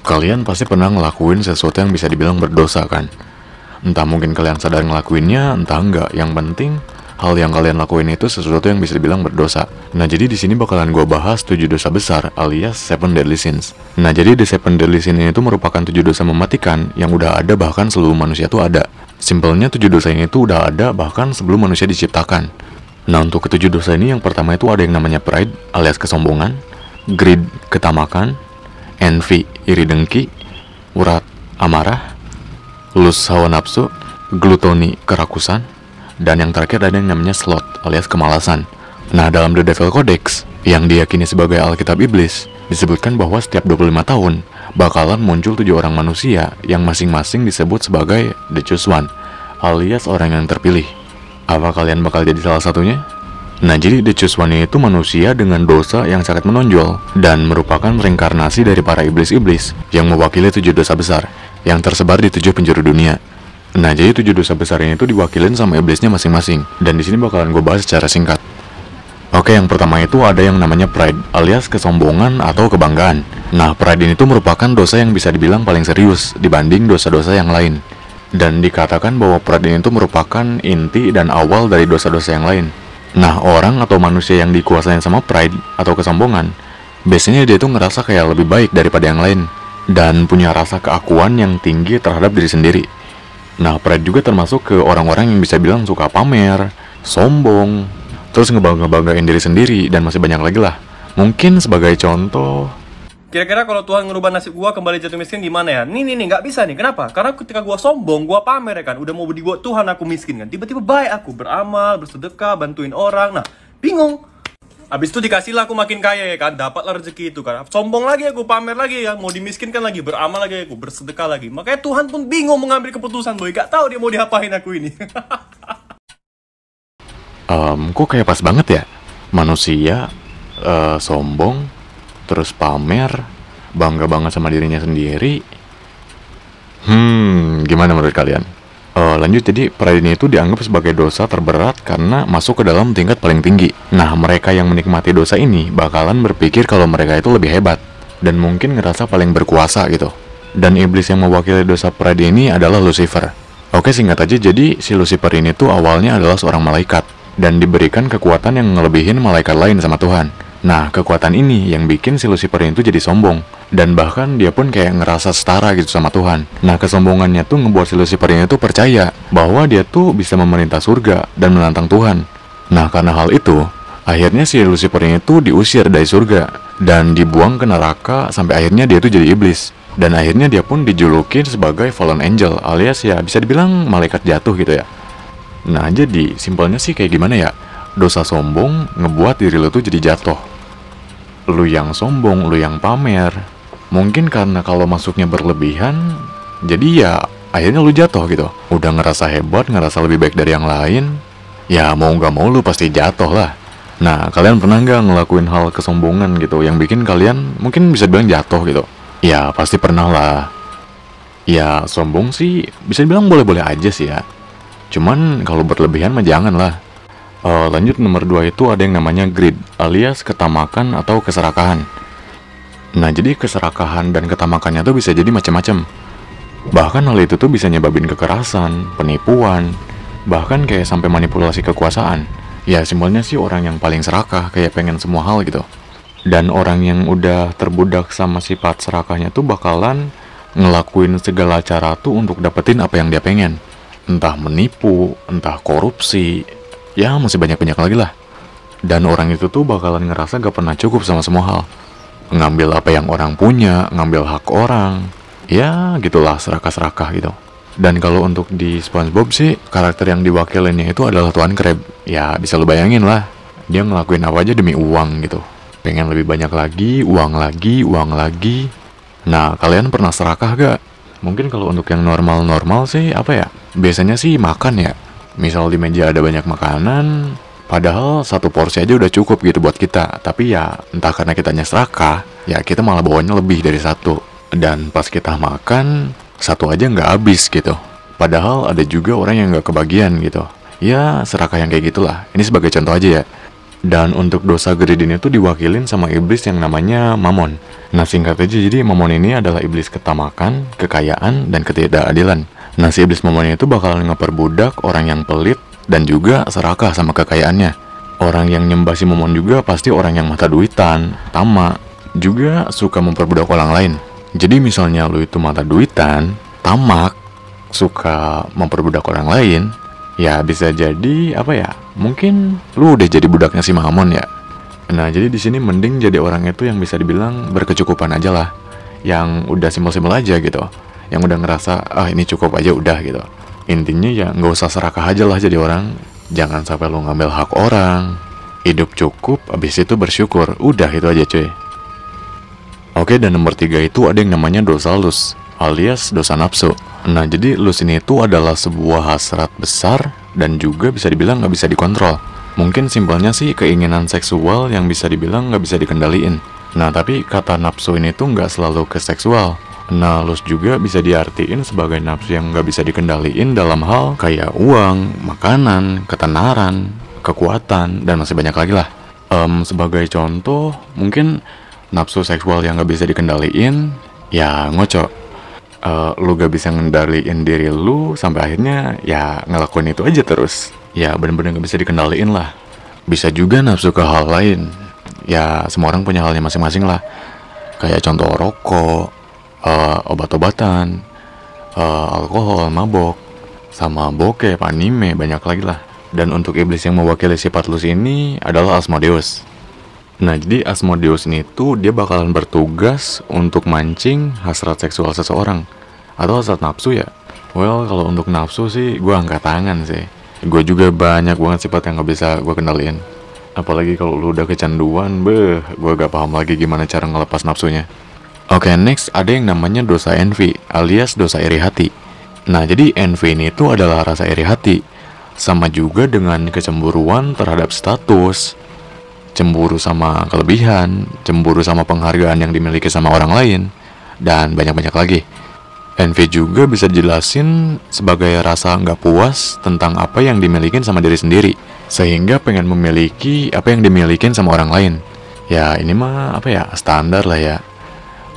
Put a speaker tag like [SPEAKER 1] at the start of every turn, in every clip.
[SPEAKER 1] Kalian pasti pernah ngelakuin sesuatu yang bisa dibilang berdosa kan? Entah mungkin kalian sadar ngelakuinnya, entah enggak. Yang penting, hal yang kalian lakuin itu sesuatu yang bisa dibilang berdosa. Nah, jadi di sini bakalan gue bahas 7 dosa besar alias 7 deadly sins. Nah, jadi the 7 deadly sins ini tuh merupakan 7 dosa mematikan yang udah ada bahkan sebelum manusia tuh ada. Simpelnya 7 dosa ini tuh udah ada bahkan sebelum manusia diciptakan. Nah, untuk ketujuh dosa ini yang pertama itu ada yang namanya pride alias kesombongan, greed ketamakan, envy iri dengki, urat amarah, lust hawa nafsu, gluttony kerakusan, dan yang terakhir ada yang namanya sloth alias kemalasan. Nah, dalam The Devil Codex yang diyakini sebagai Alkitab Iblis, disebutkan bahwa setiap 25 tahun bakalan muncul 7 orang manusia yang masing-masing disebut sebagai The Chosen One alias orang yang terpilih. Apa kalian bakal jadi salah satunya? Nah, jadi The Chosen One itu manusia dengan dosa yang sangat menonjol dan merupakan reinkarnasi dari para iblis-iblis yang mewakili 7 dosa besar yang tersebar di 7 penjuru dunia. Nah, jadi 7 dosa besar ini tuh diwakilin sama iblisnya masing-masing, dan di sini bakalan gue bahas secara singkat. Oke, yang pertama itu ada yang namanya pride alias kesombongan atau kebanggaan. Nah, pride ini tuh merupakan dosa yang bisa dibilang paling serius dibanding dosa-dosa yang lain. Dan dikatakan bahwa pride ini tuh merupakan inti dan awal dari dosa-dosa yang lain. Nah, orang atau manusia yang dikuasain sama pride atau kesombongan, biasanya dia tuh ngerasa kayak lebih baik daripada yang lain dan punya rasa keakuan yang tinggi terhadap diri sendiri. Nah, pride juga termasuk ke orang-orang yang bisa bilang suka pamer, sombong, terus ngebanggain diri sendiri, dan masih banyak lagi lah. Mungkin sebagai contoh,
[SPEAKER 2] kira-kira kalau Tuhan ngerubah nasib gua kembali jatuh miskin gimana ya? Nih, nggak bisa nih. Kenapa? Karena ketika gua sombong, gua pamer ya kan. Udah mau dibuat Tuhan aku miskin kan. Tiba-tiba baik aku, beramal, bersedekah, bantuin orang. Nah, bingung. Abis itu dikasihlah aku makin kaya ya kan. Dapatlah rezeki itu kan. Sombong lagi aku, pamer lagi ya. Mau dimiskinkan lagi, beramal lagi aku, bersedekah lagi. Makanya Tuhan pun bingung mengambil keputusan boy. Gak tahu dia mau diapain aku ini.
[SPEAKER 1] kok kayak pas banget ya? Manusia sombong, terus pamer, bangga banget sama dirinya sendiri. Gimana menurut kalian? Lanjut, jadi pride ini itu dianggap sebagai dosa terberat karena masuk ke dalam tingkat paling tinggi. Nah, mereka yang menikmati dosa ini bakalan berpikir kalau mereka itu lebih hebat dan mungkin ngerasa paling berkuasa gitu. Dan iblis yang mewakili dosa pride ini adalah Lucifer. Oke, singkat aja, jadi si Lucifer ini tuh awalnya adalah seorang malaikat dan diberikan kekuatan yang ngelebihin malaikat lain sama Tuhan. Nah, kekuatan ini yang bikin si Lucifer itu jadi sombong. Dan bahkan dia pun kayak ngerasa setara gitu sama Tuhan. Nah, kesombongannya tuh ngebuat si Lucifer ini tuh percaya bahwa dia tuh bisa memerintah surga dan menantang Tuhan. Nah, karena hal itu, akhirnya si Lucifer ini tuh diusir dari surga dan dibuang ke neraka sampai akhirnya dia tuh jadi iblis. Dan akhirnya dia pun dijulukin sebagai fallen angel alias ya bisa dibilang malaikat jatuh gitu ya. Nah, jadi simpelnya sih kayak gimana ya? Dosa sombong ngebuat diri lo tuh jadi jatuh. Lu yang sombong, lu yang pamer. Mungkin karena kalau masuknya berlebihan, jadi ya akhirnya lu jatuh gitu. Udah ngerasa hebat, ngerasa lebih baik dari yang lain, ya mau gak mau lu pasti jatuh lah. Nah, kalian pernah gak ngelakuin hal kesombongan gitu yang bikin kalian mungkin bisa bilang jatuh gitu? Ya pasti pernah lah. Ya sombong sih bisa dibilang boleh-boleh aja sih ya. Cuman kalau berlebihan mah jangan lah. Lanjut, nomor 2 itu ada yang namanya greed alias ketamakan atau keserakahan. Nah, jadi keserakahan dan ketamakannya tuh bisa jadi macam-macam. Bahkan hal itu tuh bisa nyebabin kekerasan, penipuan, bahkan kayak sampai manipulasi kekuasaan. Ya simpelnya sih orang yang paling serakah, kayak pengen semua hal gitu. Dan orang yang udah terbudak sama sifat serakahnya tuh bakalan ngelakuin segala cara tuh untuk dapetin apa yang dia pengen. Entah menipu, entah korupsi, ya masih banyak-banyak lagi lah. Dan orang itu tuh bakalan ngerasa gak pernah cukup sama semua hal. Ngambil apa yang orang punya, ngambil hak orang. Ya gitulah, serakah-serakah gitu. Dan kalau untuk di SpongeBob sih, karakter yang diwakilinnya itu adalah Tuan Crab. Ya bisa lu bayangin lah, dia ngelakuin apa aja demi uang gitu. Pengen lebih banyak lagi, uang lagi, uang lagi. Nah, kalian pernah serakah gak? Mungkin kalau untuk yang normal-normal sih apa ya? Biasanya sih makan ya. Misal di meja ada banyak makanan, padahal satu porsi aja udah cukup gitu buat kita. Tapi ya entah karena kitanya serakah, ya kita malah bawanya lebih dari satu. Dan pas kita makan, satu aja nggak habis gitu. Padahal ada juga orang yang nggak kebagian gitu. Ya serakah yang kayak gitulah. Ini sebagai contoh aja ya. Dan untuk dosa greedy ini tuh diwakilin sama iblis yang namanya Mammon. Nah singkat aja, jadi Mammon ini adalah iblis ketamakan, kekayaan, dan ketidakadilan. Nah si iblis Mammon itu bakalan ngeperbudak orang yang pelit dan juga serakah sama kekayaannya. Orang yang nyembah si Mammon juga pasti orang yang mata duitan, tamak, juga suka memperbudak orang lain. Jadi misalnya lu itu mata duitan, tamak, suka memperbudak orang lain, ya bisa jadi apa ya? Mungkin lu udah jadi budaknya si Mammon ya. Nah, jadi di sini mending jadi orang itu yang bisa dibilang berkecukupan aja lah. Yang udah simpel-simpel aja gitu. Yang udah ngerasa, ini cukup aja udah gitu. Intinya ya nggak usah serakah aja lah jadi orang. Jangan sampai lu ngambil hak orang. Hidup cukup, abis itu bersyukur. Udah itu aja cuy. Oke, dan nomor 3 itu ada yang namanya dosa lust, alias dosa nafsu. Nah, jadi lust ini itu adalah sebuah hasrat besar dan juga bisa dibilang nggak bisa dikontrol. Mungkin simpelnya sih keinginan seksual yang bisa dibilang nggak bisa dikendaliin. Nah, tapi kata nafsu ini tuh nggak selalu ke seksual. Nah, lust juga bisa diartiin sebagai nafsu yang nggak bisa dikendaliin dalam hal kayak uang, makanan, ketenaran, kekuatan, dan masih banyak lagi lah. Sebagai contoh, mungkin nafsu seksual yang nggak bisa dikendaliin, ya ngocok. Lu gak bisa ngendaliin diri lu sampai akhirnya ya ngelakuin itu aja terus. Ya bener-bener gak bisa dikendaliin lah. Bisa juga nafsu ke hal lain. Ya semua orang punya halnya masing-masing lah. Kayak contoh rokok, obat-obatan, alkohol, mabok, sama bokep, anime, banyak lagi lah. Dan untuk iblis yang mewakili sifat lus ini adalah Asmodeus. Nah, jadi Asmodeus ini tuh dia bakalan bertugas untuk mancing hasrat seksual seseorang. Atau hasrat nafsu ya. Well, kalau untuk nafsu sih gue angkat tangan sih. Gue juga banyak banget sifat yang gak bisa gue kendaliin. Apalagi kalau lu udah kecanduan, gue gak paham lagi gimana cara ngelepas nafsunya. Oke, next ada yang namanya dosa envy, alias dosa iri hati. Nah, jadi envy ini tuh adalah rasa iri hati. Sama juga dengan kecemburuan terhadap status, cemburu sama kelebihan, cemburu sama penghargaan yang dimiliki sama orang lain, dan banyak-banyak lagi. Envy juga bisa dijelasin sebagai rasa nggak puas tentang apa yang dimiliki sama diri sendiri, sehingga pengen memiliki apa yang dimiliki sama orang lain. Ya ini mah apa ya, standar lah ya.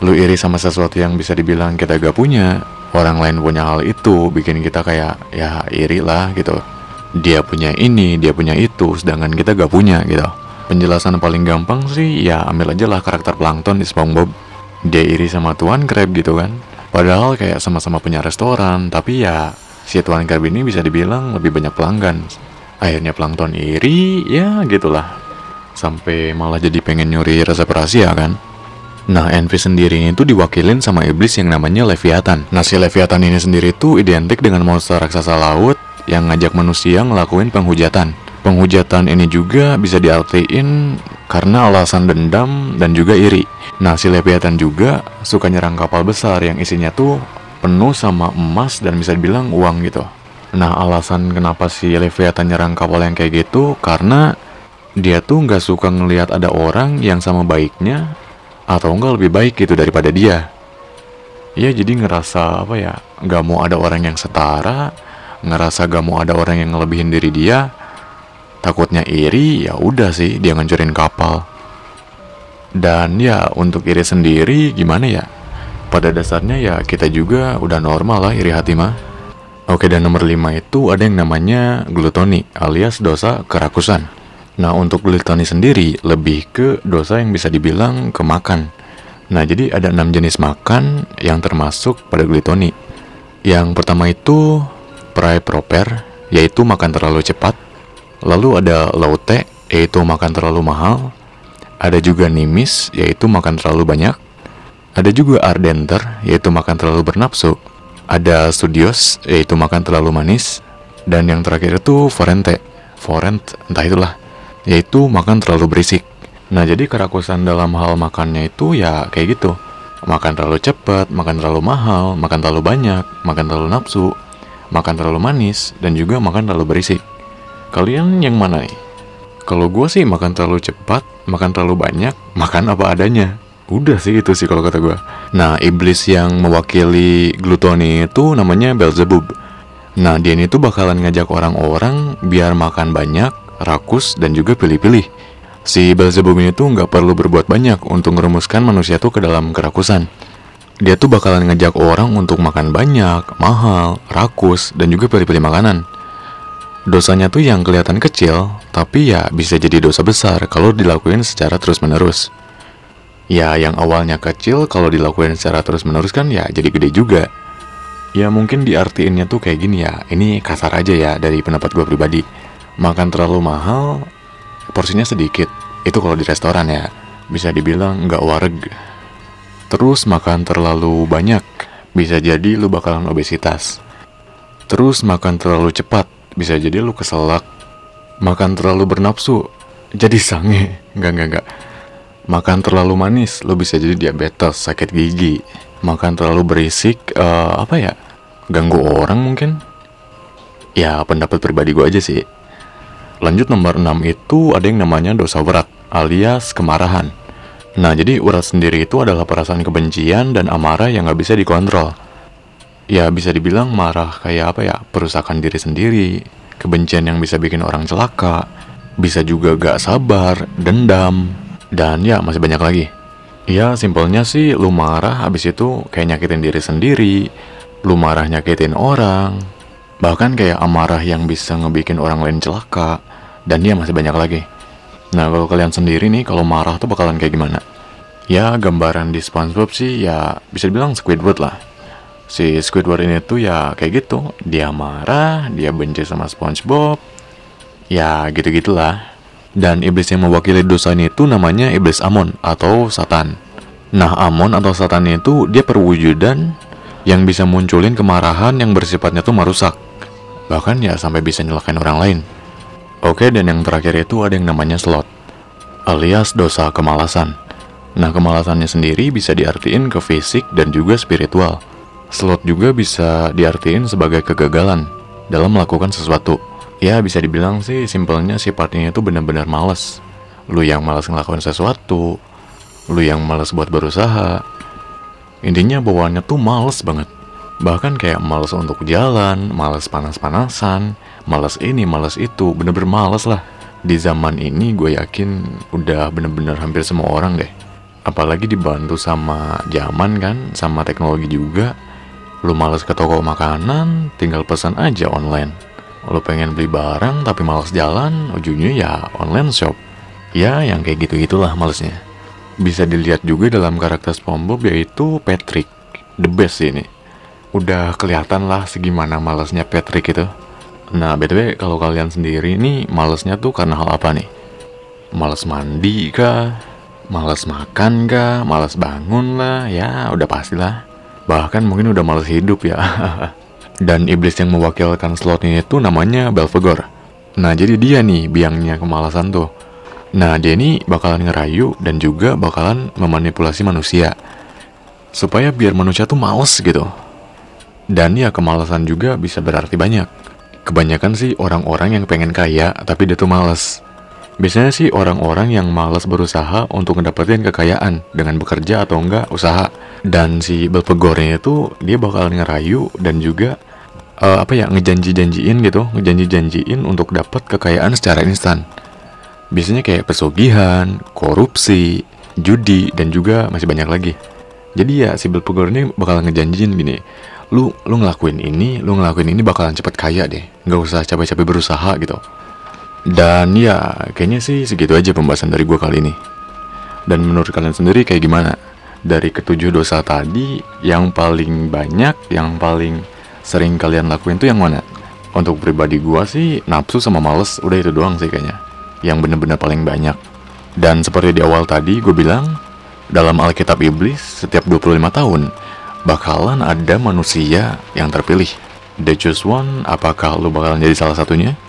[SPEAKER 1] Lu iri sama sesuatu yang bisa dibilang kita gak punya, orang lain punya hal itu, bikin kita kayak ya iri lah gitu. Dia punya ini, dia punya itu, sedangkan kita gak punya gitu. Penjelasan paling gampang sih ya ambil aja lah karakter Plankton di SpongeBob. Dia iri sama Tuan Crab gitu kan. Padahal kayak sama-sama punya restoran, tapi ya si Tuan Crab ini bisa dibilang lebih banyak pelanggan. Akhirnya Plankton iri, ya gitulah. Sampai malah jadi pengen nyuri resep rahasia kan. Nah, envy sendiri ini tuh diwakilin sama iblis yang namanya Leviathan. Nah, si Leviathan ini sendiri tuh identik dengan monster raksasa laut yang ngajak manusia ngelakuin penghujatan. Penghujatan ini juga bisa diartiin karena alasan dendam dan juga iri. Nah, si Leviathan juga suka nyerang kapal besar yang isinya tuh penuh sama emas dan bisa dibilang uang gitu. Nah, alasan kenapa si Leviathan nyerang kapal yang kayak gitu karena dia tuh nggak suka ngelihat ada orang yang sama baiknya atau enggak lebih baik gitu daripada dia. Ya jadi ngerasa apa ya, nggak mau ada orang yang setara, ngerasa gak mau ada orang yang ngelebihin diri dia. Takutnya iri, ya udah sih dia ngancurin kapal. Dan ya untuk iri sendiri gimana ya? Pada dasarnya ya kita juga udah normal lah iri hati mah. Oke, dan nomor 5 itu ada yang namanya glutoni alias dosa kerakusan. Nah, untuk glutoni sendiri lebih ke dosa yang bisa dibilang kemakan. Nah, jadi ada 6 jenis makan yang termasuk pada glutoni. Yang pertama itu proper, yaitu makan terlalu cepat. Lalu ada laute, yaitu makan terlalu mahal. Ada juga nimis, yaitu makan terlalu banyak. Ada juga ardenter, yaitu makan terlalu bernafsu. Ada studios, yaitu makan terlalu manis. Dan yang terakhir itu forent, entah itulah, yaitu makan terlalu berisik. Nah, jadi kerakusan dalam hal makannya itu ya kayak gitu. Makan terlalu cepat, makan terlalu mahal, makan terlalu banyak, makan terlalu nafsu, makan terlalu manis, dan juga makan terlalu berisik. Kalian yang mana nih? Kalau gue sih makan terlalu cepat, makan terlalu banyak, makan apa adanya. Udah sih itu sih kalau kata gue. Nah, iblis yang mewakili glutoni itu namanya Beelzebub. Nah, dia ini tuh bakalan ngajak orang-orang biar makan banyak, rakus, dan juga pilih-pilih. Si Beelzebub ini tuh nggak perlu berbuat banyak untuk merumuskan manusia tuh ke dalam kerakusan. Dia tuh bakalan ngejak orang untuk makan banyak, mahal, rakus, dan juga pilih-pilih makanan. Dosanya tuh yang kelihatan kecil, tapi ya bisa jadi dosa besar kalau dilakuin secara terus-menerus. Ya, yang awalnya kecil kalau dilakuin secara terus-menerus kan ya jadi gede juga. Ya mungkin diartiinnya tuh kayak gini ya, ini kasar aja ya dari pendapat gue pribadi. Makan terlalu mahal, porsinya sedikit, itu kalau di restoran ya, bisa dibilang nggak wareg. Terus makan terlalu banyak, bisa jadi lu bakalan obesitas. Terus makan terlalu cepat, bisa jadi lu keselak. Makan terlalu bernafsu, jadi sange. Enggak. Makan terlalu manis, lu bisa jadi diabetes, sakit gigi. Makan terlalu berisik, ganggu orang mungkin. Ya pendapat pribadi gue aja sih. Lanjut nomor 6 itu ada yang namanya dosa urat, alias kemarahan. Nah, jadi urat sendiri itu adalah perasaan kebencian dan amarah yang gak bisa dikontrol. Ya, bisa dibilang marah kayak perusakan diri sendiri, kebencian yang bisa bikin orang celaka, bisa juga gak sabar, dendam, dan ya masih banyak lagi. Ya, simpelnya sih lu marah habis itu kayak nyakitin diri sendiri, lu marah nyakitin orang, bahkan kayak amarah yang bisa ngebikin orang lain celaka, dan ya masih banyak lagi. Nah, kalau kalian sendiri nih, kalau marah tuh bakalan kayak gimana? Ya, gambaran di SpongeBob sih ya bisa dibilang Squidward lah. Si Squidward ini tuh ya kayak gitu. Dia marah, dia benci sama SpongeBob. Ya, gitu-gitulah. Dan iblis yang mewakili dosa ini tuh namanya iblis Amon atau Satan. Nah, Amon atau Satan itu dia perwujudan yang bisa munculin kemarahan yang bersifatnya tuh merusak. Bahkan ya sampai bisa nyelakain orang lain. Oke, dan yang terakhir itu ada yang namanya sloth, alias dosa kemalasan. Nah, kemalasannya sendiri bisa diartiin ke fisik dan juga spiritual. Sloth juga bisa diartiin sebagai kegagalan dalam melakukan sesuatu. Ya, bisa dibilang sih simpelnya sifatnya itu benar-benar malas. Lu yang malas ngelakuin sesuatu, lu yang malas buat berusaha. Intinya bawaannya tuh males banget. Bahkan kayak males untuk jalan, males panas-panasan, males ini, males itu, bener-bener males lah. Di zaman ini gue yakin udah bener-bener hampir semua orang deh. Apalagi dibantu sama zaman kan, sama teknologi juga. Lu males ke toko makanan, tinggal pesan aja online. Lu pengen beli barang tapi males jalan, ujungnya ya online shop. Ya yang kayak gitu-gitulah malesnya. Bisa dilihat juga dalam karakter SpongeBob yaitu Patrick, the best sih ini. Udah kelihatan lah segimana malesnya Patrick itu. Nah, BTW kalau kalian sendiri nih malesnya tuh karena hal apa nih? Males mandi kah? Males makan kah? Males bangun lah? Ya udah pastilah. Bahkan mungkin udah males hidup ya. Dan iblis yang mewakilkan sloth ini tuh namanya Belphegor. Nah, jadi dia nih biangnya kemalasan tuh. Nah, dia ini bakalan ngerayu dan juga bakalan memanipulasi manusia supaya biar manusia tuh males gitu. Dan ya kemalasan juga bisa berarti banyak. Kebanyakan sih orang-orang yang pengen kaya tapi dia tuh males. Biasanya sih orang-orang yang males berusaha untuk ngedapetin kekayaan dengan bekerja atau enggak usaha. Dan si Belphegornya itu dia bakalan ngerayu dan juga ngejanji-janjiin gitu, ngejanji-janjiin untuk dapat kekayaan secara instan. Biasanya kayak pesugihan, korupsi, judi, dan juga masih banyak lagi. Jadi ya si Belphegor ini bakalan ngejanjiin gini, lu ngelakuin ini bakalan cepet kaya deh, nggak usah capek-capek berusaha gitu. Dan ya kayaknya sih segitu aja pembahasan dari gue kali ini. Dan menurut kalian sendiri kayak gimana? Dari ketujuh dosa tadi, yang paling banyak, yang paling sering kalian lakuin tuh yang mana? Untuk pribadi gue sih nafsu sama males, udah itu doang sih kayaknya yang bener-bener paling banyak. Dan seperti di awal tadi gue bilang, dalam Alkitab Iblis setiap 25 tahun bakalan ada manusia yang terpilih. The choose one, apakah lu bakalan jadi salah satunya?